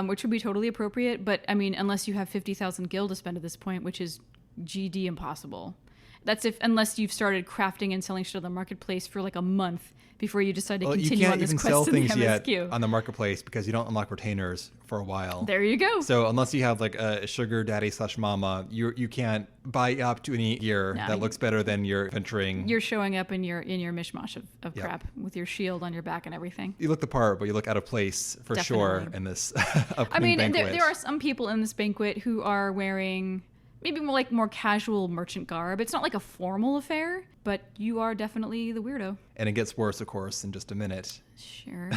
which would be totally appropriate. But I mean, unless you have 50,000 gil to spend at this point, which is GD impossible. That's unless you've started crafting and selling shit on the marketplace for like a month before you decide to continue on this quest in the MSQ. You can't even sell things yet on the marketplace because you don't unlock retainers for a while. There you go. So unless you have like a sugar daddy / mama, you can't buy up to any gear that looks better than your venturing. You're showing up in your mishmash of crap with your shield on your back and everything. You look the part, but you look out of place for sure in this upcoming banquet. There are some people in this banquet who are wearing maybe more casual merchant garb. It's not like a formal affair, but you are definitely the weirdo. And it gets worse, of course, in just a minute. Sure.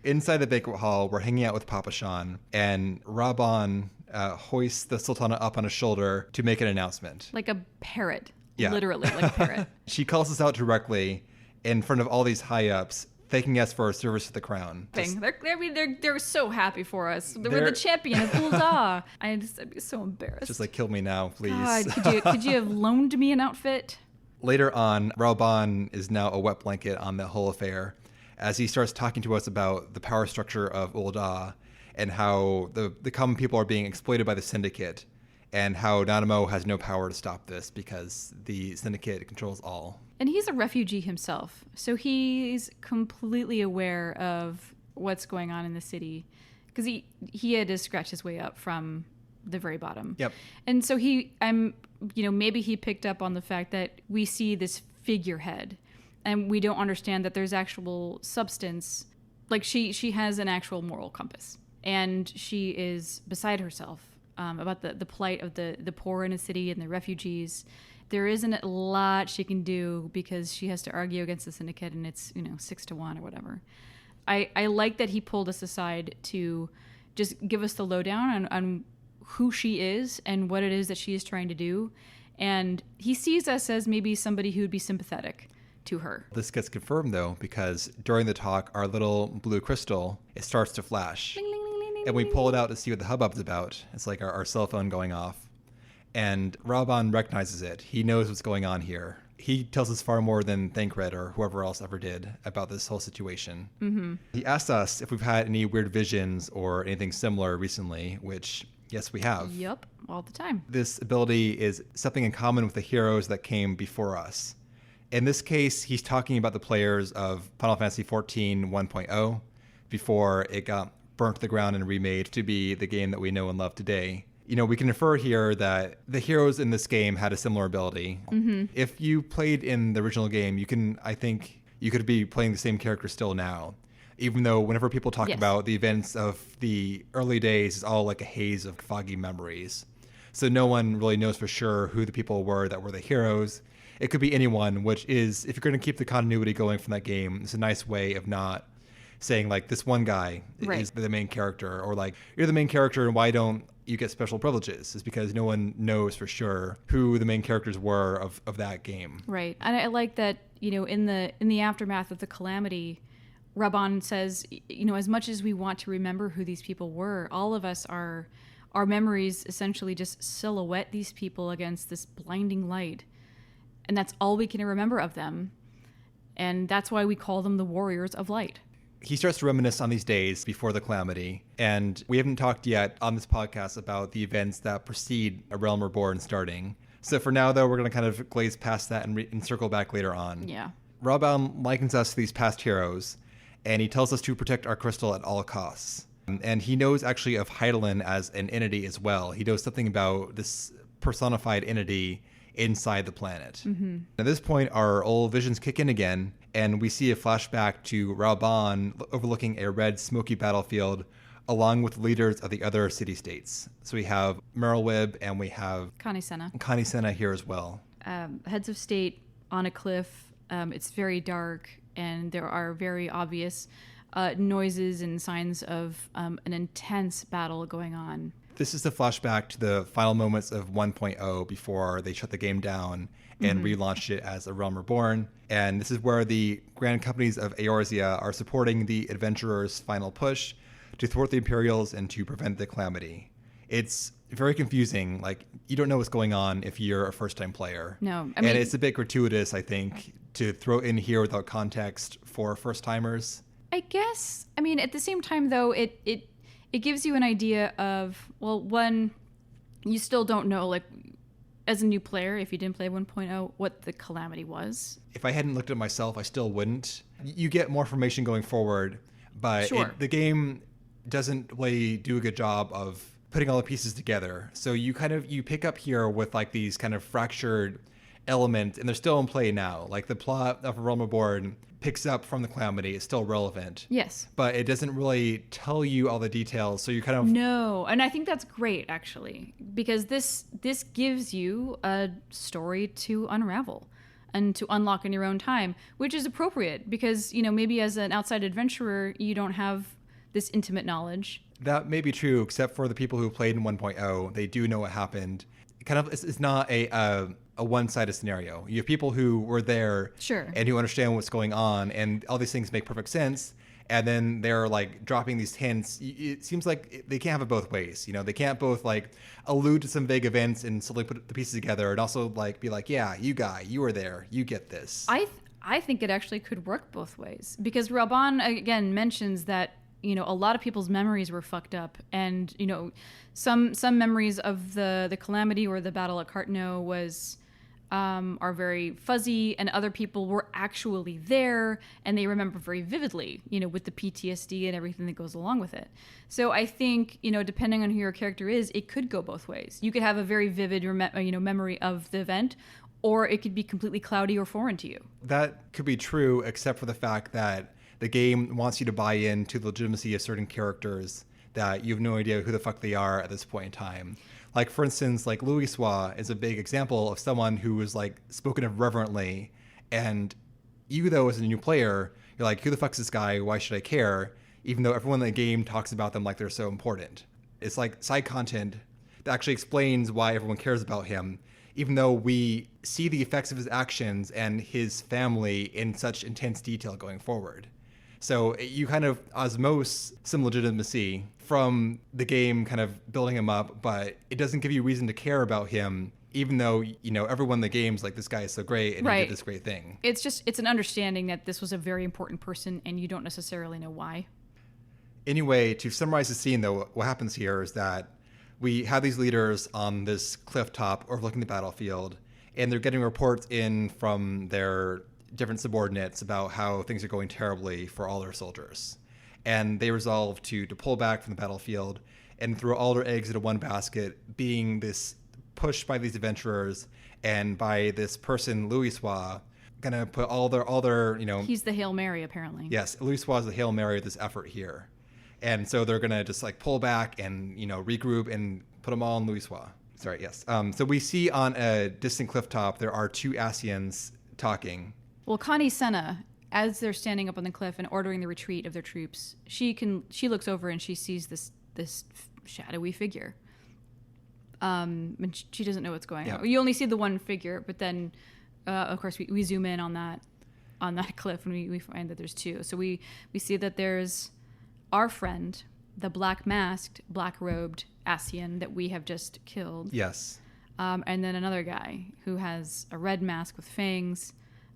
Inside the banquet hall, we're hanging out with Papa Sean, and Raubahn hoists the Sultana up on a shoulder to make an announcement. Like a parrot. Yeah. Literally like a parrot. She calls us out directly in front of all these high-ups, thanking us for our service to the crown. They're so happy for us. We're the champion of Ul'dah. I'd be so embarrassed. Just like, kill me now, please. God, could you have loaned me an outfit? Later on, Raubahn is now a wet blanket on the whole affair as he starts talking to us about the power structure of Ul'dah and how the common people are being exploited by the Syndicate and how Nanamo has no power to stop this because the Syndicate controls all. And he's a refugee himself, so he's completely aware of what's going on in the city because he had to scratch his way up from the very bottom. Yep. And so maybe he picked up on the fact that we see this figurehead and we don't understand that there's actual substance. Like she has an actual moral compass and she is beside herself about the plight of the poor in a city and the refugees. There isn't a lot she can do because she has to argue against the Syndicate and it's 6-1 or whatever. I like that he pulled us aside to just give us the lowdown on who she is and what it is that she is trying to do. And he sees us as maybe somebody who would be sympathetic to her. This gets confirmed, though, because during the talk, our little blue crystal, it starts to flash. Ling, ling, ling, ling, ling, and we ling. pull it out to see what the hubbub's about. It's like our cell phone going off. And Raubahn recognizes it. He knows what's going on here. He tells us far more than Thancred or whoever else ever did about this whole situation. Mm-hmm. He asks us if we've had any weird visions or anything similar recently, which, yes, we have. Yep, all the time. This ability is something in common with the heroes that came before us. In this case, he's talking about the players of Final Fantasy XIV 1.0 before it got burnt to the ground and remade to be the game that we know and love today. We can infer here that the heroes in this game had a similar ability. Mm-hmm. If you played in the original game, I think you could be playing the same character still now. Even though whenever people talk Yes. about the events of the early days, it's all like a haze of foggy memories. So no one really knows for sure who the people were that were the heroes. It could be anyone, which is, if you're going to keep the continuity going from that game, it's a nice way of not saying like this one guy is the main character, or like you're the main character and why don't you get special privileges? Is because no one knows for sure who the main characters were of that game. Right. And I like that, in the aftermath of the calamity, Raubahn says, as much as we want to remember who these people were, all of us our memories essentially just silhouette these people against this blinding light. And that's all we can remember of them. And that's why we call them the Warriors of Light. He starts to reminisce on these days before the calamity, and we haven't talked yet on this podcast about the events that precede A Realm Reborn starting. So for now, though, we're going to kind of glaze past that and circle back later on. Yeah. Raubahn likens us to these past heroes, and he tells us to protect our crystal at all costs. And he knows actually of Heidelin as an entity as well. He knows something about this personified entity inside the planet. Mm-hmm. At this point, our old visions kick in again, and we see a flashback to Raubahn overlooking a red, smoky battlefield along with leaders of the other city-states. So we have Merylwib and we have Connie Senna here as well. Heads of state on a cliff. It's very dark, and there are very obvious noises and signs of an intense battle going on. This is the flashback to the final moments of 1.0 before they shut the game down and relaunched it as A Realm Reborn. And this is where the grand companies of Eorzea are supporting the adventurers' final push to thwart the Imperials and to prevent the calamity. It's very confusing. Like, you don't know what's going on if you're a first-time player. No, and it's a bit gratuitous, I think, to throw in here without context for first-timers. I guess. At the same time, though, it gives you an idea of, well, one, you still don't know, like, as a new player, if you didn't play 1.0, what the calamity was. If I hadn't looked at it myself, I still wouldn't. You get more information going forward, but Sure. The game doesn't really do a good job of putting all the pieces together. So you pick up here with like these kind of fractured elements, and they're still in play now. Like the plot of A Realm Reborn picks up from the calamity. It's still relevant. Yes. But it doesn't really tell you all the details, so you kind of... No, and I think that's great, actually, because this gives you a story to unravel and to unlock in your own time, which is appropriate because, maybe as an outside adventurer, you don't have this intimate knowledge. That may be true, except for the people who played in 1.0. They do know what happened. It's not a one-sided scenario. You have people who were there Sure. and who understand what's going on, and all these things make perfect sense. And then they're like dropping these hints. It seems like they can't have it both ways. You know, they can't both like allude to some vague events and slowly put the pieces together, and also like be like, yeah, you were there, you get this. I think it actually could work both ways, because Raubahn again mentions that, you know, a lot of people's memories were fucked up, and, you know, some memories of the calamity or the battle at Cartno was are very fuzzy, and other people were actually there and they remember very vividly, you know, with the PTSD and everything that goes along with it. So I think, you know, depending on who your character is, it could go both ways. You could have a very vivid, memory of the event, or it could be completely cloudy or foreign to you. That could be true, except for the fact that the game wants you to buy into the legitimacy of certain characters that you have no idea who the fuck they are at this point in time. Like, for instance, like Louisoix is a big example of someone who was like spoken of reverently, and you, though, as a new player, you're like, who the fuck's this guy? Why should I care? Even though everyone in the game talks about them like they're so important. It's like side content that actually explains why everyone cares about him, even though we see the effects of his actions and his family in such intense detail going forward. So you kind of osmose some legitimacy from the game kind of building him up, but it doesn't give you reason to care about him, even though, you know, everyone in the game's like, this guy is so great and he did this great thing. It's an understanding that this was a very important person and you don't necessarily know why. Anyway, to summarize the scene, though, what happens here is that we have these leaders on this cliff top overlooking the battlefield, and they're getting reports in from their different subordinates about how things are going terribly for all their soldiers. And they resolve to pull back from the battlefield and throw all their eggs into one basket, being this pushed by these adventurers and by this person, Louisoix, gonna put all their, you know... He's the Hail Mary, apparently. Yes, Louisoix is the Hail Mary of this effort here. And so they're gonna just like pull back and, you know, regroup and put them all on Louisoix. Sorry, yes. So we see on a distant cliff top, there are two Asians talking. Well, Connie Senna, as they're standing up on the cliff and ordering the retreat of their troops, she looks over and she sees this shadowy figure. And she doesn't know what's going on. You only see the one figure, but then, of course, we zoom in on that cliff and we find that there's two. So we see that there's our friend, the black-masked, black-robed Asian that we have just killed. Yes. And then another guy who has a red mask with fangs.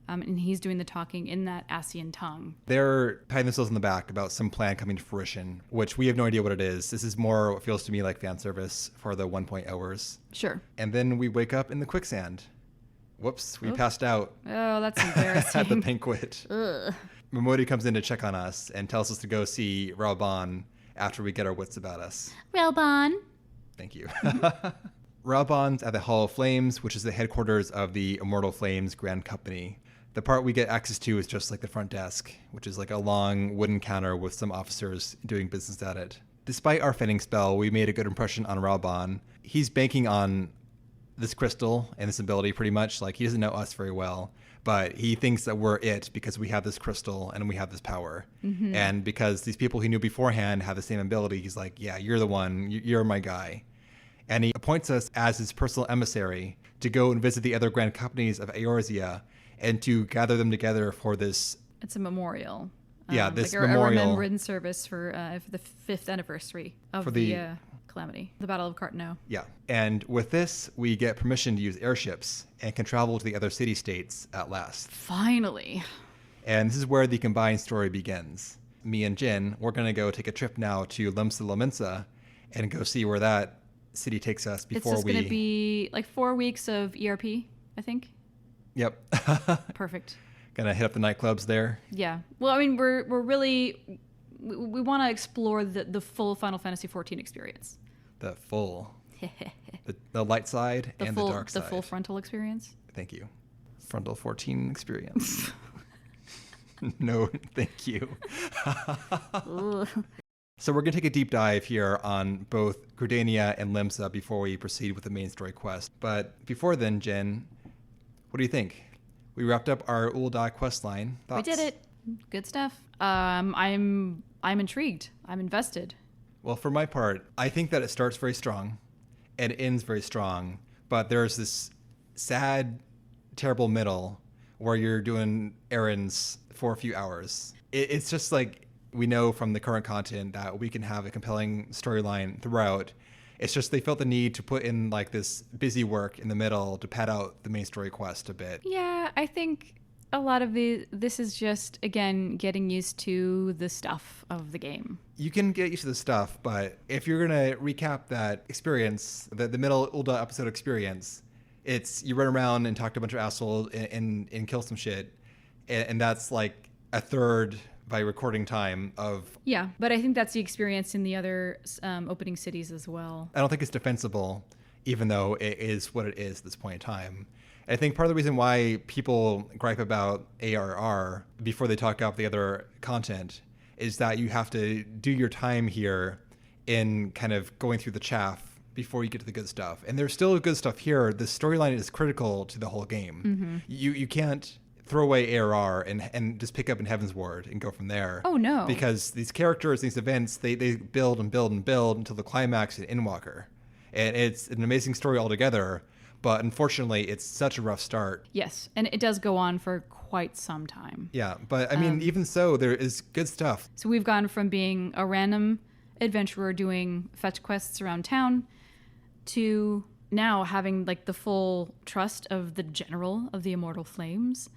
And he's doing the talking in that Asian tongue. They're patting themselves on the back about some plan coming to fruition, which we have no idea what it is. This is more what feels to me like fan service for the 1.0ers. Sure. And then we wake up in the quicksand. Whoops, we passed out. Oh, that's embarrassing. At the banquet. Ugh. Momodi comes in to check on us and tells us to go see Raubahn after we get our wits about us. Raubahn. Thank you. Raubahn's at the Hall of Flames, which is the headquarters of the Immortal Flames Grand Company. The part we get access to is just like the front desk, which is like a long wooden counter with some officers doing business at it. Despite our fending spell, we made a good impression on Raubahn. He's banking on this crystal and this ability pretty much. Like, he doesn't know us very well, but he thinks that we're it because we have this crystal and we have this power. Mm-hmm. And because these people he knew beforehand have the same ability, he's like, yeah, you're the one, you're my guy. And he appoints us as his personal emissary to go and visit the other grand companies of Eorzea and to gather them together for this. It's a memorial. Yeah, this like memorial. A remembrance service for the 5th anniversary of the calamity, the Battle of Cartno. Yeah, and with this, we get permission to use airships and can travel to the other city-states at last. Finally. And this is where the combined story begins. Me and Jin, we're going to go take a trip now to Limsa Lominsa and go see where that city takes us before it's just going to be like 4 weeks of ERP, I think. Yep. Perfect. Gonna hit up the nightclubs there. Yeah. Well, I mean, we're really we want to explore the full Final Fantasy XIV experience. The full. the light side and the dark side. The full frontal experience. Thank you. Frontal 14 experience. No, thank you. So we're going to take a deep dive here on both Gridania and Limsa before we proceed with the main story quest. But before then, Jen, what do you think? We wrapped up our Ul'dah Questline. Thoughts? We did it. Good stuff. I'm intrigued. I'm invested. Well, for my part, I think that it starts very strong and ends very strong, but there's this sad, terrible middle where you're doing errands for a few hours. It's just like we know from the current content that we can have a compelling storyline throughout. It's just they felt the need to put in like this busy work in the middle to pad out the main story quest a bit. Yeah, I think a lot of this is just, again, getting used to the stuff of the game. You can get used to the stuff, but if you're going to recap that experience, the middle Ul'dah episode experience, it's you run around and talk to a bunch of assholes and kill some shit. And that's like a third by recording time of... Yeah, but I think that's the experience in the other opening cities as well. I don't think it's defensible, even though it is what it is at this point in time. And I think part of the reason why people gripe about ARR before they talk about the other content is that you have to do your time here in kind of going through the chaff before you get to the good stuff. And there's still good stuff here. The storyline is critical to the whole game. Mm-hmm. You can't throw away ARR and just pick up in Heaven's Ward and go from there. Oh, no. Because these characters, these events, they build and build and build until the climax in Endwalker. And it's an amazing story altogether, but unfortunately, it's such a rough start. Yes, and it does go on for quite some time. Yeah, but I mean, even so, there is good stuff. So we've gone from being a random adventurer doing fetch quests around town to now having like the full trust of the general of the Immortal Flames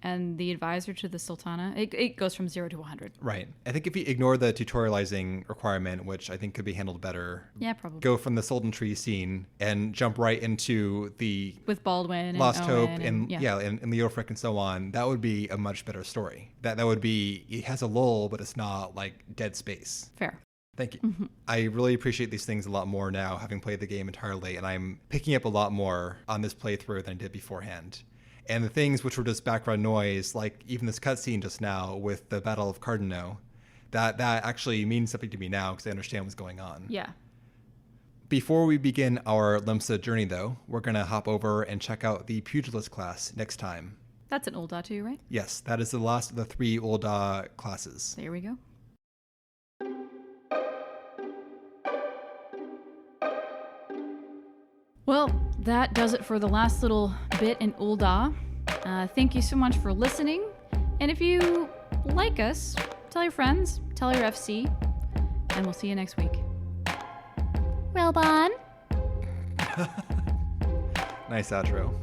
and the advisor to the Sultana. It goes from 0 to 100. Right. I think if you ignore the tutorializing requirement, which I think could be handled better. Yeah, probably. Go from the Sultan Tree scene and jump right into the... With Baldwin and Lost Hope Owen and Leofric and so on. That would be a much better story. That would be... It has a lull, but it's not like dead space. Fair. Thank you. Mm-hmm. I really appreciate these things a lot more now, having played the game entirely, and I'm picking up a lot more on this playthrough than I did beforehand. And the things which were just background noise, like even this cutscene just now with the Battle of Cardano, that actually means something to me now because I understand what's going on. Yeah. Before we begin our Limsa journey, though, we're going to hop over and check out the Pugilist class next time. That's an Ul'dah too, right? Yes, that is the last of the 3 Ul'dah classes. There we go. Well, that does it for the last little bit in Ul'dah. Thank you so much for listening. And if you like us, tell your friends, tell your FC, and we'll see you next week. Raubahn? Nice outro.